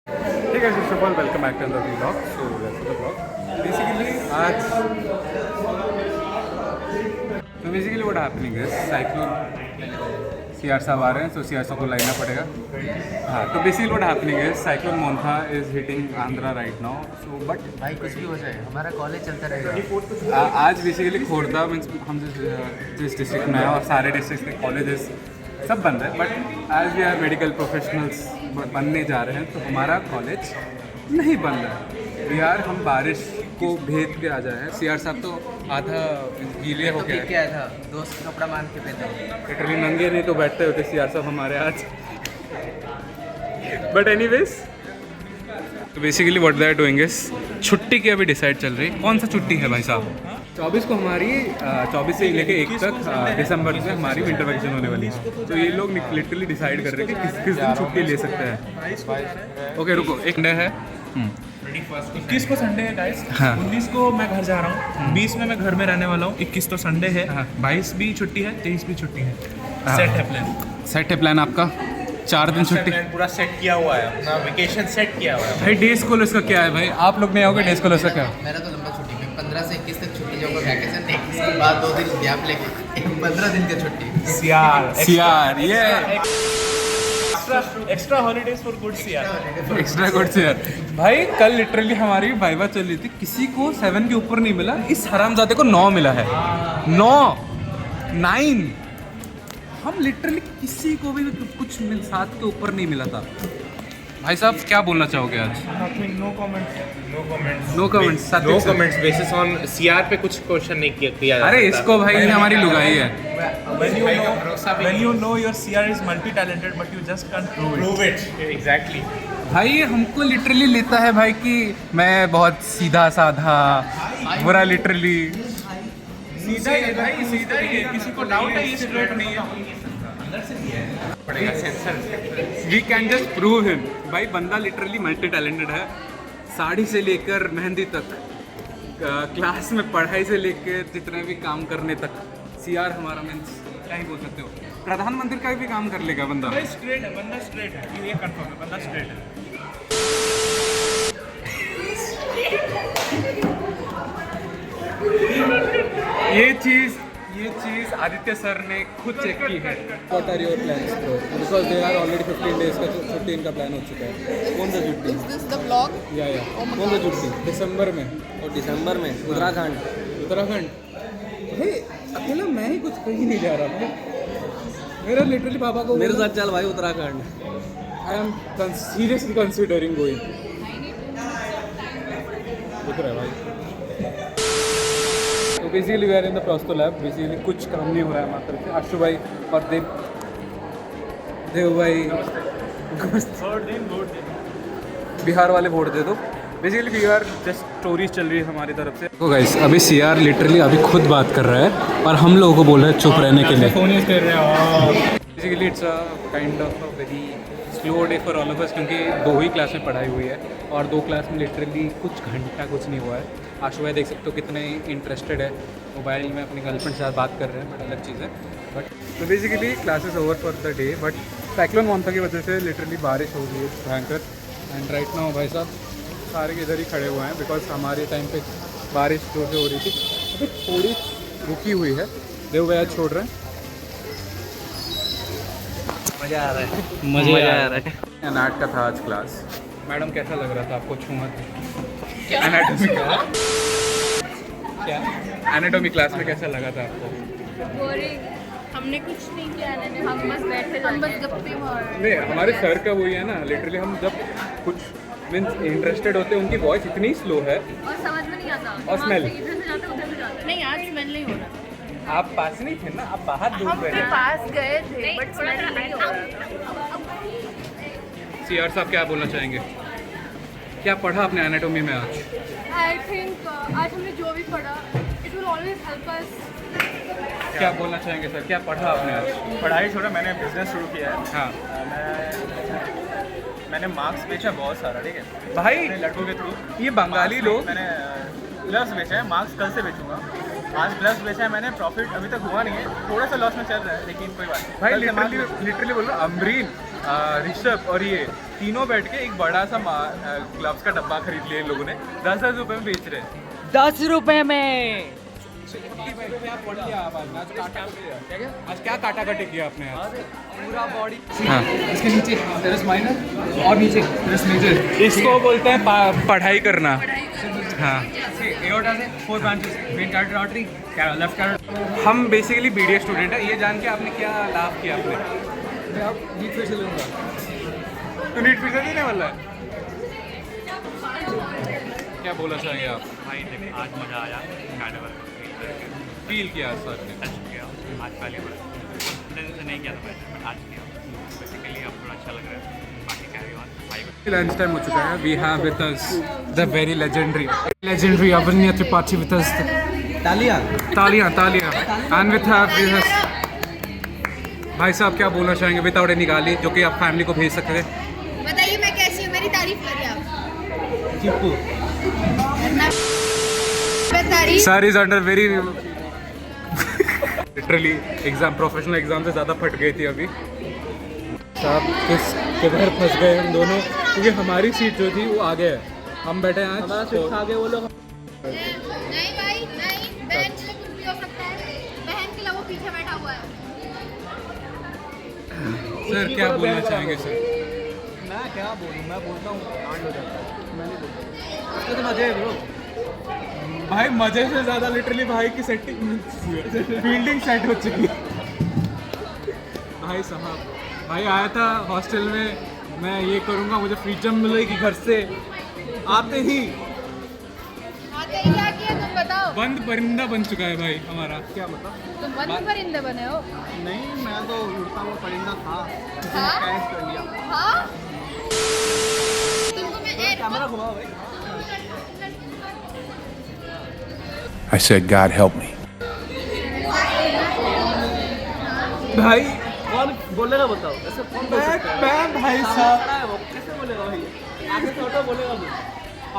ठीक है, first of all welcome back to the vlog. So the vlog basically आज तो basically what happening is cyclone CR साहब आ रहे हैं, तो सीआर साहब को लाइना पड़ेगा। हाँ, तो basically what happening is cyclone Montha is hitting Andhra right now. So but भाई कुछ भी हो जाए हमारा कॉलेज चलता रहेगा। आज बेसिकली खोर्धा मीन्स हम जिस डिस्ट्रिक्ट में हैं और सारे डिस्ट्रिक्ट के कॉलेजेस सब बंद है, but as we are medical professionals बनने जा रहे हैं तो हमारा कॉलेज नहीं बंद है। वी आर हम बारिश को भेद के आ जाए हैं। सीआर साहब तो आधा गीले हो गए, क्या था दोस्त कपड़ा मान के पहनता हूँ। लिटरली नंगे नहीं तो बैठते होते सीआर साहब हमारे आज। बट एनीवेज तो basically what they are doing is छुट्टी की अभी डिसाइड चल रही है। कौन सा छुट्टी है भाई साहब? 24 को हमारी 24 से लेके 1 तक दिसंबर से हमारी विंटर वैकेशन होने वाली है। तो ये लोग लिटरली डिसाइड कर रहे हैं कि किस दिन छुट्टी ले सकते हैं। ओके रुको, एक डे है 21 को संडे है गाइस। हाँ। 19 को मैं घर जा रहा हूँ, 20 में मैं घर में रहने वाला हूँ, 21 तो संडे है, हाँ। 22 भी छुट्टी है, 23 भी छुट्टी है। हाँ। सेट है प्लान। सेट है प्लान आपका? 4 दिन छुट्टी। प्लान पूरा सेट किया हुआ है, अपना वेकेशन सेट किया हुआ है। भाई डे स्कॉलर्स का क्या है भाई? आप लोग नहीं आओगे डे स्कॉलर्स का क्या? मेरा तो लंबा छुट्टी है, 15 से 21 तक छुट्टी जाऊँगा वैकेशन, इसके बाद 2 दिन गैप लेके 15 दिन की छुट्टी। सीआर ये extra holidays for good CR. Extra good से यार। भाई कल लिटरली हमारी वाइवा चल रही थी, किसी को 7 के ऊपर नहीं मिला, इस हरामजादे को 9 मिला है। 9 हम लिटरली किसी को भी कुछ 7 के ऊपर नहीं मिला था। भाई साहब क्या बोलना चाहोगे आज? No comments. No comments. No comments basis on CR पे कुछ क्वेश्चन नहीं किया जा अरे सकता। इसको भाई ये हमारी लुगाई है। When you know your CR is multi-talented but you just can't prove it. Exactly. भाई हमको लिटरली लेता है भाई कि मैं बहुत सीधा साधा बुरा लिटरली सीधा ही है भाई, सीधा ही है, किसी को डाउट है ये स्ट्रेट नहीं है। पड़ेगा censor. We can just prove him. भाई बंदा लिटरली मल्टी टैलेंटेड है, साड़ी से लेकर मेहंदी तक, क्लास में पढ़ाई से लेकर जितने भी काम करने तक। सीआर हमारा मीन्स क्या ही बोल सकते हो, प्रधानमंत्री का भी काम कर लेगा बंदा। भाई स्ट्रेट है, बंदा स्ट्रेट है, ये कंफर्म है, बंदा स्ट्रेट है। ये चीज़ आदित्य सर ने खुद चेक की है। What are your plans bro? Because they are already 15 days का छुट्टी इनका प्लान हो चुका है। कौन सा छुट्टी? Is this the vlog? या कौन सा छुट्टी? दिसंबर में। और दिसंबर में उत्तराखंड। भाई अकेला मैं ही कुछ कहीं नहीं जा रहा था। मेरा लिटरली पापा को मेरे साथ चल भाई Uttarakhand. I am seriously considering going. दिख रहा है भाई। तो basically we are in the प्रोस्तो लैब। बेसिकली कुछ काम नहीं हो रहा है हमारी तरफ से। आशु भाई और देव भाई बिहार वाले वोट दे दो। Basically we are just stories चल रही है हमारी तरफ से। तो गाइस अभी सीआर लिटरली अभी खुद बात कर रहा है और हम लोगों को बोल रहे हैं चुप रहने के लिए। Basically it's a kind of a very slow day for all of us, क्योंकि 2 ही क्लास में पढ़ाई हुई है और 2 क्लास में लिटरली कुछ घंटा कुछ नहीं हुआ है। आशु भाई देख सकते हो कितने इंटरेस्टेड है, मोबाइल में अपनी गर्लफ्रेंड के साथ बात कर रहे हैं, बट अलग चीज़ है। बट तो basically classes over for the day, but cyclone Montha की वजह से लिटरली बारिश हो गई है भयंकर। एंड राइट नाउ भाई साहब सारे के इधर ही खड़े हुए हैं, बिकॉज हमारे टाइम पे बारिश जोर से हो रही थी, अभी थोड़ी रुकी हुई है। देव भैया छोड़ रहे हैं। मज़ा आ रहा है, मज़ा आ रहा है। एनाट का था आज क्लास। मैडम कैसा लग रहा था आपको? एनाटॉमी का क्या एनाटॉमी क्लास में कैसा लगा था आपको? बोरिंग। हमने कुछ नहीं किया, हम बस बैठे, हम बस गप्पे मार रहे नहीं, हमारे सर का वही है ना, लिटरली हम जब कुछ मीन्स इंटरेस्टेड होते हैं, उनकी वॉइस इतनी स्लो है और समझ में नहीं आता। और smell। इधर से जाते उधर से जाते। नहीं आज स्मेल नहीं हो रहा। आप पास नहीं थे ना, आप बाहर दूर हम बैठे। पास गए थे बट स्मेल नहीं हो रहा। सीआर साहब क्या बोलना चाहेंगे? क्या पढ़ा आपने एनाटॉमी में आज? आई थिंक आज हमने जो भी पढ़ा it will always help us. क्या बोलना चाहेंगे सर, क्या पढ़ा आपने आज? पढ़ाई छोड़ा, मैंने बिजनेस शुरू किया है। हाँ मैंने मार्क्स बेचा बहुत सारा, ठीक है भाई, अपने लड़कों के थ्रू। ये बंगाली लोग मैंने ग्लव्स बेचा है, मार्क्स कल से बेचूंगा। आज ग्लव्स बेचा है मैंने, प्रॉफिट अभी तक हुआ नहीं है, थोड़ा सा लॉस में चल रहा है, लेकिन कोई बात नहीं। भाई कल से लिटरली बोल रहा हूँ, अमरीन ऋषभ और ये तीनों बैठ के एक बड़ा सा ग्लव्स का डब्बा खरीद लिया इन लोगों ने 10,000 रुपए में बेच रहे हैं। 10 रुपए में। आज क्या काटा काटी किया आपने आज? पूरा बॉडी। हाँ, इसके नीचे तेरस माइनर और नीचे तेरस मेजर। इसको बोलते हैं पढ़ाई करना। हाँ, एओर्टा से 4 branches, main carotid artery, left carotid. हम बेसिकली बीडीएस स्टूडेंट है। ये जान के आपने क्या लाभ किया आपने? मैं अब नीट फिर से लूँगा। तो नीट फिर से देने वाला है? क्या बोला चाहेंगे आप? भाई देखिए आज मज़ा आया कार्निवल फील किया सर ने? टच किया आज पहली बार मैंने नहीं किया था बट आज किया बेसिकली अब थोड़ा अच्छा लग रहा है बाकी कैरी ऑन भाई लंच टाइम हो चुका है। We have with us the very legendary Avanya Tripathi with us. तालियां एंड विद अस भाई साहब क्या बोलना चाहेंगे विदाउट एनी गाली जो कि आप फैमिली को भेज सकते थे? बताइए मैं कैसी हूँ, मेरी तारीफ करिए आप। तारीफ sir is under very literally exam, professional exam से ज़्यादा फट गई थी अभी। साहब किधर फंस गए हम दोनों, क्योंकि हमारी सीट जो थी वो आगे है, हम बैठे हैं आज। हमारा सीट आगे वो लोग। नहीं भाई नहीं, बहन के लिए कुछ भी हो सकता है, बहन के लिए वो पीछे बैठा हुआ है। सर क्या बोलना चाहेंगे सर? मैं क्या बोलूँ, मैं बोलता हूँ कांड हो जाता है, मैं नहीं बोलता। उसका तो मजा है ब्रो भाई, मजे से ज़्यादा लिटरली भाई की सेटिंग फील्डिंग सेट हो चुकी है। भाई साहब, भाई आया था हॉस्टल में, मैं ये करूँगा मुझे फ्रीडम मिलेगी घर से, आते ही क्या किया तुम बताओ? बंद परिंदा बन चुका है भाई हमारा। क्या मतलब? तुम बंद परिंदे बने हो? नहीं, मैं तो उड़ता हुआ परिंदा था, हाँ? कैच कर लिया। हाँ? तुमको मैं कैमरा घुमाओ भाई। I said, God help me. भाई कौन बोलेगा बताओ, ऐसे कौन बोल सकता है? मैं भाई सामने साहब, खड़ा है वो, कैसे बोलेगा भाई? आगे से ऑटो बोलेगा वो।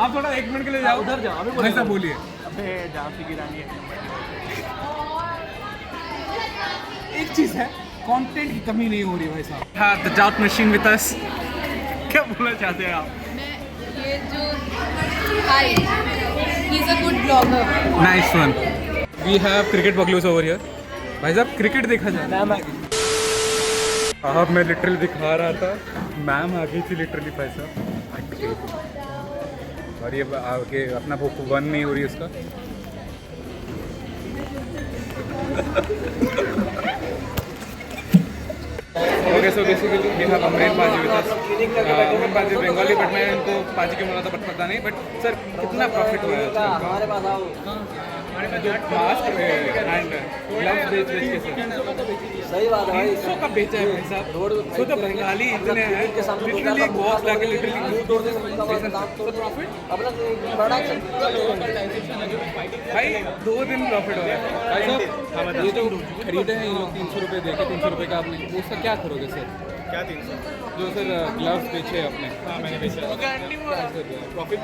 आप थोड़ा 1 मिनट के लिए जाओ उधर जाओ, अभी भाई बोलेगा साहब वो। बोलिए। अबे जाफी गिरानी है। एक चीज़ है, कंटेंट की कमी नहीं हो रही भाई साहब। हाँ, the doubt machine with us. क्या बोलना चाहते हैं आप? मैं ये जो hi he is a good blogger. Nice one. We have cricket बगलूस ओवर हियर। भाई साहब क्रिकेट देखा जाए। आप मैं लिटरली दिखा रहा था, मैम आ गई थी लिटरली भाई साहब, हट गई थी। और ये आगे अपना वो वन नहीं हो रही उसका। Okay, so basically we have Amreen paaji with अस। अमरीन पाजी बंगाली, बट मैं इनको पाजी क्यों बोला था पता नहीं। बट सर कितना प्रॉफिट हुआ है हमारे पास आओ। जो मास्क एंड ग्लव्स बेच के सर? सही बात है भाई। 300 का बेचा है भाई साहब। सो तो बंगाली इतने हैं लिटरली, एक बॉक्स लाके लिटरली प्रॉफिट भाई 2 दिन प्रॉफिट हो गया भाई साहब। ये जो खरीदे हैं इन लोग 300 रुपये दे के, 300 रुपये का आपने, वो उसका क्या करोगे सर? क्या 300? जो सर ग्लव्स बेचे आपने? हाँ मैंने बेचा प्रॉफिट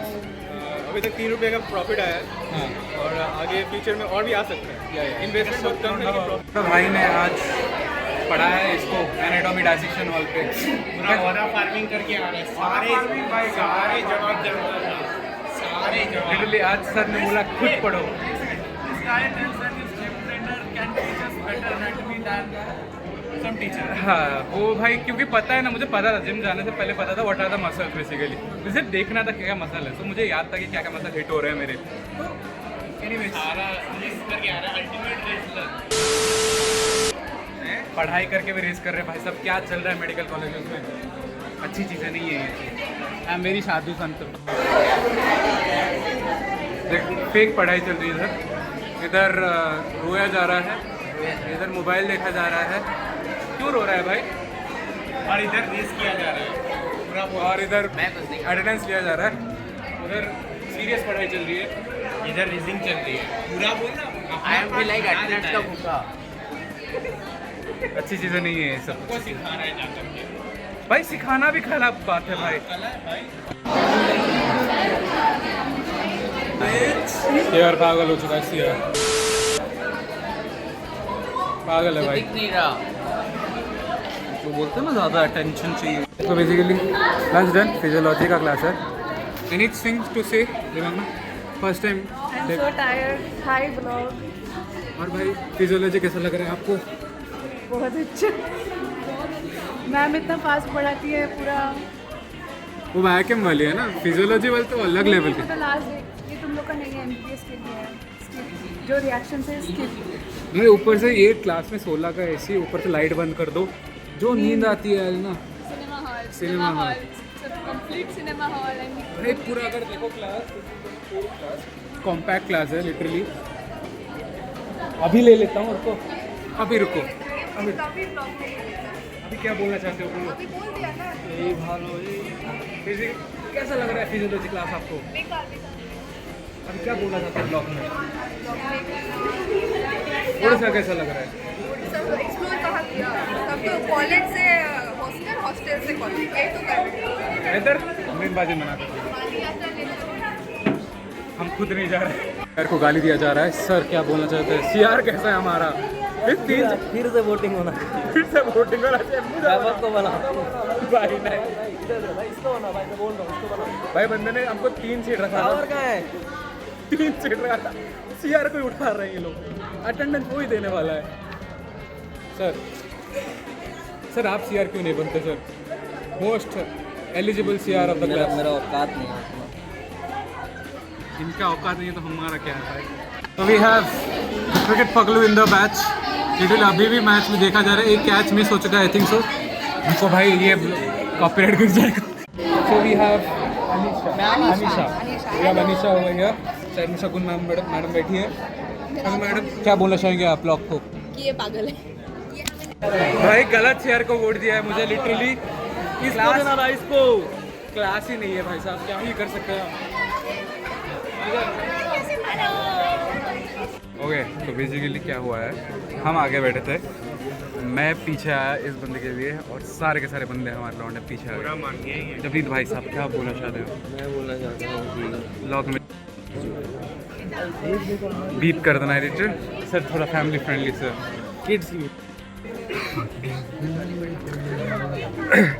अभी तक 3 रुपये का प्रॉफिट आया है हाँ। और आगे फ्यूचर में और भी आ सकता है। इन्वेस्टमेंट बहुत कम है कि profit- तो भाई ने आज पढ़ा है इसको एनाटॉमी डायसेक्शन हॉल पे। पूरा फार्मिंग करके आ रहे हैं सारे जवाब सारे जवाब। लिटरली आज सर ने बोला खुद पढ़ो। हाँ, वो भाई क्योंकि पता है ना, मुझे पता था जिम जाने से पहले पता था what are the muscles basically. मुझे देखना था क्या क्या मसल है, तो मुझे याद था कि क्या क्या मसल हिट हो रहे हैं मेरे। पढ़ाई करके भी रेस कर रहे हैं भाई साहब। क्या चल रहा है मेडिकल कॉलेज में? अच्छी चीज़ें नहीं है ये। मेरी साधु संत फेक पढ़ाई चल रही है सर। इधर रोया जा रहा है, इधर मोबाइल देखा जा रहा है। क्यों रो रहा है भाई? और इधर रेस किया जा रहा है और इधर मैं कुछ नहीं अटेंडेंस लिया जा रहा है। उधर सीरियस पढ़ाई चल रही है, इधर रेसिंग चल रही है। पूरा बोलना I am feel like athletes का भूखा। अच्छी चीज़ें नहीं है ये सब। को सिखा रहा है जाकर के। भाई सिखाना भी खराब बात है भाई। यार पागल हो चुका है यार, पागल है भाई। दिख नहीं रहा। तो वो बोलते हैं ना ज़्यादा अटेंशन चाहिए। तो बेसिकली लंच डन, फिजियोलॉजी का क्लास है। एनीथिंग टू से दिमाग first time so tired. Hi vlog. और भाई फिजियोलॉजी कैसा लग रहा है आपको? बहुत अच्छा। मैम इतना फास्ट पढ़ाती है पूरा। वो वैक्यूम वाली है ना, फिजियोलॉजी वाली तो अलग लेवल की। तो लास्ट ये तुम लोग का नहीं है, एमबीबीएस के लिए है। Skip. जो रिएक्शन से स्किप। नहीं ऊपर से ये क्लास में 16 का एसी, ऊपर से लाइट बंद कर दो, जो नींद आती है ना। Cinema hall complete cinema hall and भाई पूरा अगर देखो क्लास कॉम्पैक्ट क्लास है लिटरली। अभी ले लेता हूँ उसको, अभी रुको, अभी क्या बोलना चाहते हो बोलो? अभी बोल दिया ना। यही भालो कैसा लग रहा है फिजियोलॉजी क्लास आपको? बेकार बेकार। अभी क्या बोलना चाहते हैं ब्लॉग में? थोड़ा सा कैसा लग रहा है? सब एक्सप्लोर कहाँ किया? तब तो कॉलेज से हॉस्टल, हॉस्टल से कॉलेज, यही तो कर रहे हैं। इधर मीनबाजी मना कर, पानी यात्रा ले लो। हम खुद नहीं जा रहे। सर को गाली दिया जा रहा है। सर क्या बोलना चाहते हैं? सीआर कैसा है हमारा? फिर से वोटिंग होना फिर से वोटिंग होना चाहिए। को बना भाई नहीं, भाई इसको बना, भाई मैं बोल रहा हूँ इसको बना। भाई बंदे ने हमको 3 सीट रखा और था, कहाँ है? 3 सीट रखा था। सीआर को ही उठा रहे हैं ये लोग, अटेंडेंस वो ही देने वाला है। सर आप सीआर क्यों नहीं बनते sir? Most eligible CR of the class. मेरा औकात नहीं है। इनका औकात नहीं है तो हमारा क्या है भाई? तो वी हैव क्रिकेट पगलू इन द मैच। लिटिल अभी भी मैच में देखा जा रहा है, एक कैच मिस हो चुका है आई थिंक सो। हमको भाई ये कॉपीराइट गिर जाएगा। So we have Anisha over here. Sharmi Shagun madam बैठी है। मैडम क्या बोलना चाहेंगे आप लोग को? कि ये पागल है। भाई गलत शेयर को वोट दिया है मुझे लिटरली। इस क्लास इसको क्लास ही नहीं है भाई साहब, क्या ही कर सकते हैं। ओके तो बेसिकली क्या हुआ है, हम आगे बैठे थे, मैं पीछे आया इस बंदे के लिए और सारे के सारे बंदे हमारे लौंडे पीछे आ गए। जबरीत भाई साहब क्या बोलना चाहते हो? मैं बोलना चाहता हूँ कि ब्लॉग में बीप कर देना एडिटर सर, थोड़ा फैमिली फ्रेंडली सर, किड्स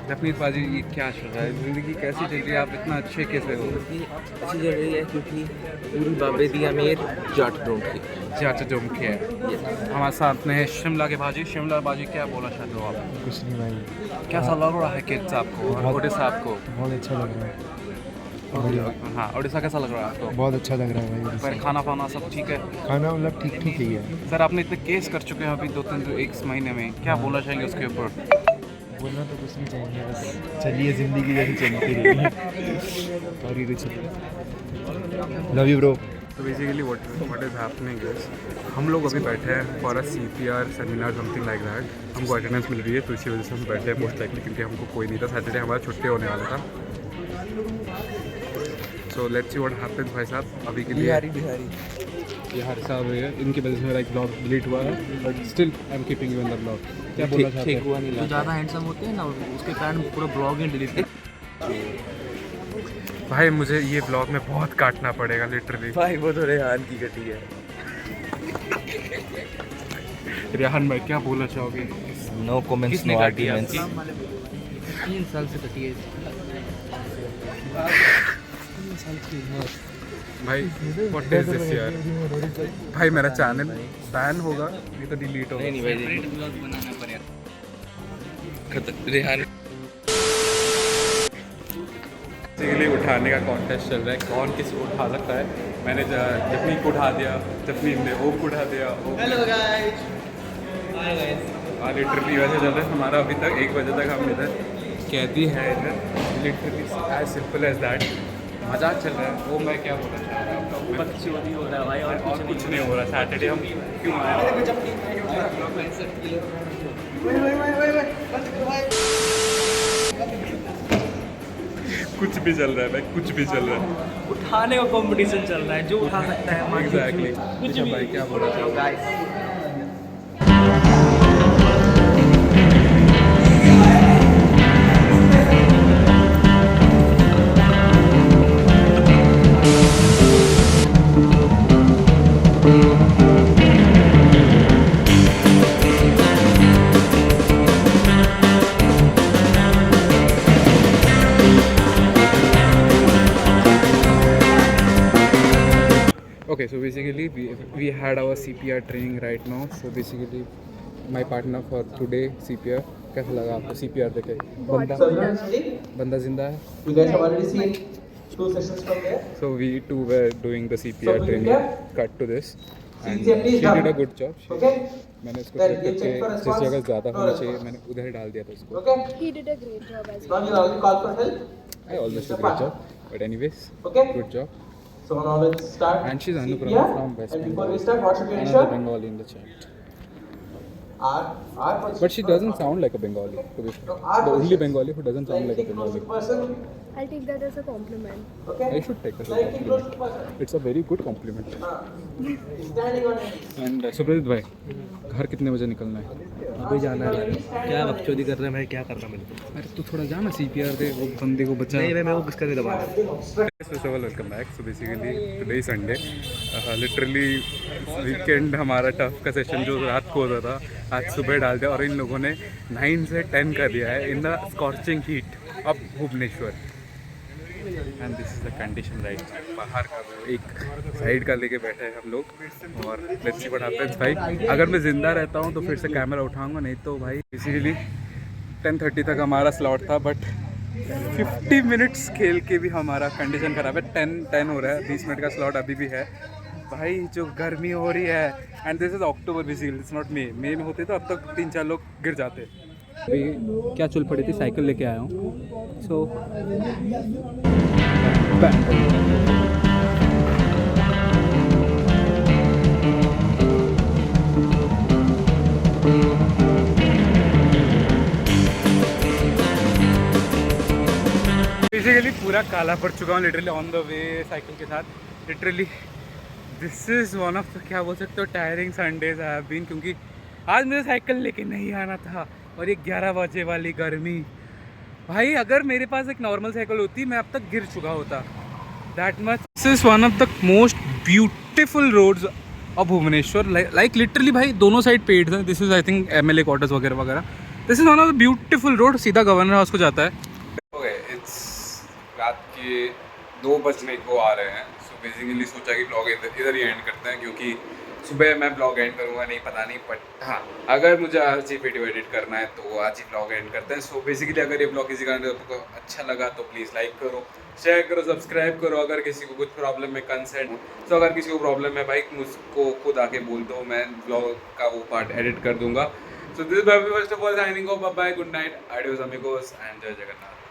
जपनीत बाजी ये क्या चल रहा है? ज़िंदगी कैसी चल रही है? आप इतना अच्छे कैसे हो? अच्छी चल रही है क्योंकि पूरी बाबेदी अमीर जाट ढूंढ की चाचा जो मुख्य है हमारे साथ में है शिमला के भाजी। शिमला भाजी क्या बोलना चाहते हो आप? कुछ नहीं भाई, कैसा लग रहा है किड्स आपको और उड़ीसा आपको? बहुत अच्छा लग रहा है। हाँ उड़ीसा कैसा लग रहा है आपको? बहुत अच्छा लग रहा है भाई। पर खाना वाना सब ठीक है? खाना मतलब ठीक ठीक ही है। सर आपने इतने केस कर चुके हैं अभी 2-3 महीने में, क्या बोलना चाहेंगे उसके ऊपर? बोलना तो कुछ नहीं चाहिए, बस चलिए ज़िंदगी जैसी चलती रही। और कुछ लव यू ब्रो। तो basically what is happening is हम लोग अभी बैठे हैं for a CPR seminar something like that. हमको अटेंडेंस मिल रही है तो इसी वजह से हम बैठे हैं मोस्ट लाइकली, क्योंकि हमको कोई नहीं था। सैटरडे हमारा छुट्टी होने वाला था। So let's see what happens भाई साहब। अभी के लिए बिहारी साहब है, इनकी वजह से मेरा एक ब्लॉग डिलीट हुआ है, but still I am keeping you in the blog. क्या बोलना चाहते हैं? जो ज़्यादा हैंडसम होते हैं ना उसके कारण पूरा ब्लॉग ही डिलीट। भाई मुझे ये ब्लॉग में बहुत काटना पड़ेगा लिटरली। भाई वो तो रेहान की कटी है। रेहान भाई क्या बोलना चाहोगे? No comments no arguments. 3 साल से कटी है। भाई व्हाट इज दिस यार? भाई मेरा चैनल बैन होगा, नहीं तो डिलीट होगा। नहीं भाई बनाना पड़ेगा। रेहान बेसिकली उठाने का कॉन्टेस्ट चल रहा है, कौन किसी को उठा सकता है। मैंने जपनीत को उठा दिया, जपनीत ने ओम को उठा दिया। Hello guys. Hi guys. हाँ लिटरली वैसे चल रहा है हमारा अभी तक 1 बजे तक हम इधर कैदी है इधर, literally as simple as that. मजाक चल रहा है। वो मैं क्या बोलना चाह रहा हूँ, बकचोदी हो रहा है भाई और कुछ नहीं हो रहा। सैटरडे हम क्यों आए? कुछ भी चल रहा है भाई, कुछ भी चल रहा है। उठाने का कंपटीशन चल रहा है, जो उठा सकता है। एग्जैक्टली कुछ भाई क्या बोलना चाह रहा guys Okay, so basically we had our CPR training right now. So basically my partner for today CPR. कैसा लगा आपको CPR देखे? बंदा जिंदा है? You guys have already seen 2 sessions from there. So we too were doing the CPR training. Cut to this. And she did a good job. मैंने उसको check करके जिस जगह ज़्यादा होना चाहिए मैंने उधर ही डाल दिया था उसको. He did a great job as Now you already call for help. I always do a great job. But anyways, good job. So now let's start. And she's Anuprama from West And before Bengal. we start, what should we Another ensure? Bengali in the chat. Our But she doesn't sound like a Bengali. To be fair. The only Bengali who doesn't sound like a Bengali. person. I'll take that as a compliment. Okay. I should take it as a Slightly close to compliment. person. It's a very good compliment. Standing on it. And Subrat भाई, घर कितने बजे निकलना है? अभी जाना है मेरे को। क्या बकचोदी कर रहा है, मैं क्या कर रहा मेरे को? अरे तू थोड़ा जाना CPR दे वो बंदे को बचा. नहीं मैं वो किसका नहीं दबा रहा। First of all, welcome back. So basically today is Sunday. Literally weekend हमारा टफ का सेशन जो रात को होता था आज सुबह डाल दिया और इन लोगों ने 9 से 10 कर दिया है in the scorching heat of Bhubaneswar. And this is the condition right. बाहर का एक साइड का लेके बैठे हैं हम लोग और लेट्स सी व्हाट हैपेंस. भाई अगर मैं ज़िंदा रहता हूँ तो फिर से कैमरा उठाऊंगा, नहीं तो भाई बेसिकली 10:30 तक हमारा स्लॉट था बट 50 मिनट्स खेल के भी हमारा कंडीशन ख़राब है. 10 हो रहा है, 20 मिनट का स्लॉट अभी भी है. भाई जो गर्मी हो रही है and this is October basically, it's not may में होते तो अब तक 3-4 लोग गिर जाते. अभी क्या चुल पड़ी थी, साइकिल लेके आया हूँ. सो बेसिकली पूरा काला पड़ चुका हूँ literally on the way cycle के साथ. Literally this is one of the क्या बोल सकते हो tiring Sundays I have been, क्योंकि आज मुझे साइकिल लेके नहीं आना था और ये 11 बजे वाली गर्मी. भाई अगर मेरे पास एक नॉर्मल साइकिल होती मैं अब तक गिर चुका होता. That much. This is one of the most beautiful roads of Bhubaneswar. Like literally भाई दोनों साइड पेड़ हैं. This is I think MLA quarters वगैरह वगैरह. This is one of the beautiful road. सीधा गवर्नर हाउस को जाता है. ओके, इट्स रात के 2 बजने को आ रहे हैं. सो बेसिकली सोचा कि ब्लॉग इधर ही एंड करते हैं क्योंकि सुबह मैं ब्लॉग एंड करूँगा नहीं पता नहीं, बट हाँ अगर मुझे आज ही वीडियो एडिट करना है तो आज ही ब्लॉग एंड करते हैं. सो बेसिकली अगर ये ब्लॉग किसी कारण आपको अच्छा लगा तो प्लीज़ लाइक करो, शेयर करो, सब्सक्राइब करो. अगर किसी को कुछ प्रॉब्लम है कंसेंट तो अगर किसी को प्रॉब्लम है भाई मुझको खुद आके बोल दो, मैं ब्लॉग का वो पार्ट एडिट कर दूँगा. So this first of all signing off. Bye, good night, आडियोस अमिगोस एंड जय जगन्नाथ.